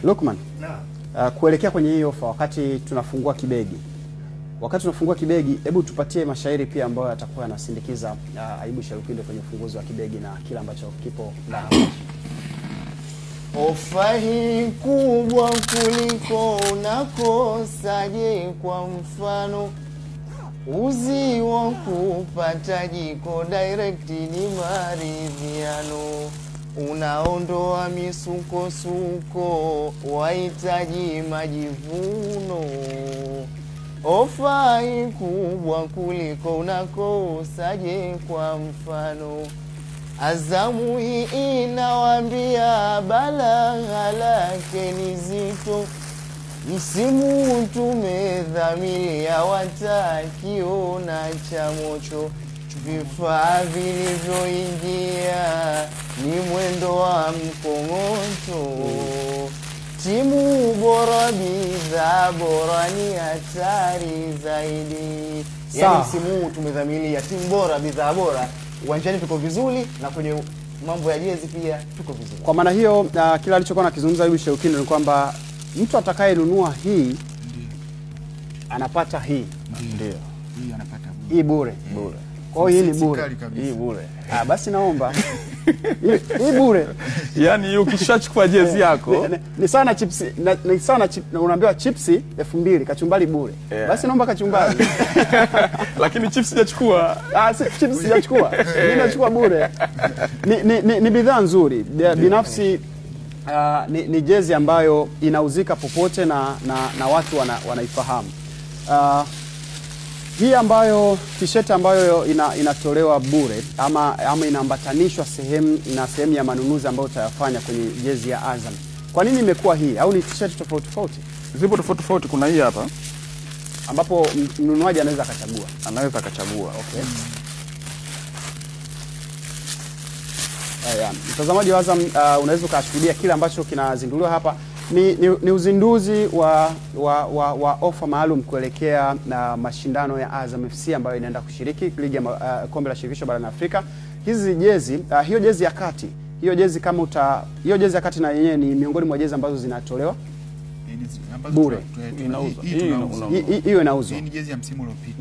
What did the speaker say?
Lukman, kuelekea kwenye hii ofa, wakati tunafungua kibegi, hebu tupatie mashairi pia ambayo yatakuwa yanasindikiza Ayubu Sharukindo kwenye ufunguzi wa kibegi na kila ambacho kipo ndani. Ofa hii kubwa kuliko unakosaje, kwa mfano uzi wa kupata jiko direct ni maridhiano, unaondoa misukosuko, wahitaji majivuno. Ofa hii kubwa kuliko unakosaje, kwa mfano Azamu hii inawambia balagha lake ni zito, msimu tumedhamilia watakiona cha mocho, vifaa vilivyoingia ni mwendo wa mkongoto, timu bora bidhaa bora ni hatari zaidi. Yani msimu tumedhamilia timu bora bidhaa bora, uwanjani tuko vizuri na kwenye mambo ya jezi pia tuko vizuri. Kwa maana hiyo kila alichokuwa nakizungumza Ayubu Sharukindo ni kwamba mtu atakayenunua hii anapata hii. Ndio. Hii anapata hii bure. Kwa hiyo hii ni bure. Hii bure. Basi naomba hii bure. Yaani ukishachukua jezi yako ni sana chips, ni sana unaambiwa chips 2000 kachumbari bure. Basi naomba kachumbari. Lakini chips sijachukua. Chips sijachukua. Mimi nachukua bure. Ni bidhaa nzuri. Binafsi ni jezi ambayo inauzika popote na watu wanaifahamu. Hii ambayo t-shirt ambayo inatolewa bure ama inaambatanishwa sehemu ya manunuzi ambayo utayafanya kwenye jezi ya Azam. Kwa nini imekuwa hii au ni t-shirt tofauti? Zipo tofauti. Kuna hii hapa ambapo mnunuaji anaweza akachagua. Okay. Mtazamaji wa Azam, unaweza ukashuhudia kile ambacho kinazinduliwa hapa. Ni uzinduzi wa ofa maalum kuelekea na mashindano ya Azam FC ambayo inaenda kushiriki ligi ya kombe la shirikisho barani Afrika. Hizi jezi, hiyo jezi ya kati, hiyo jezi ya kati na yenyewe ni miongoni mwa jezi ambazo zinatolewa bure. Inauzwa. Hiyo inauzwa. Hii ni jezi ya msimu uliopita.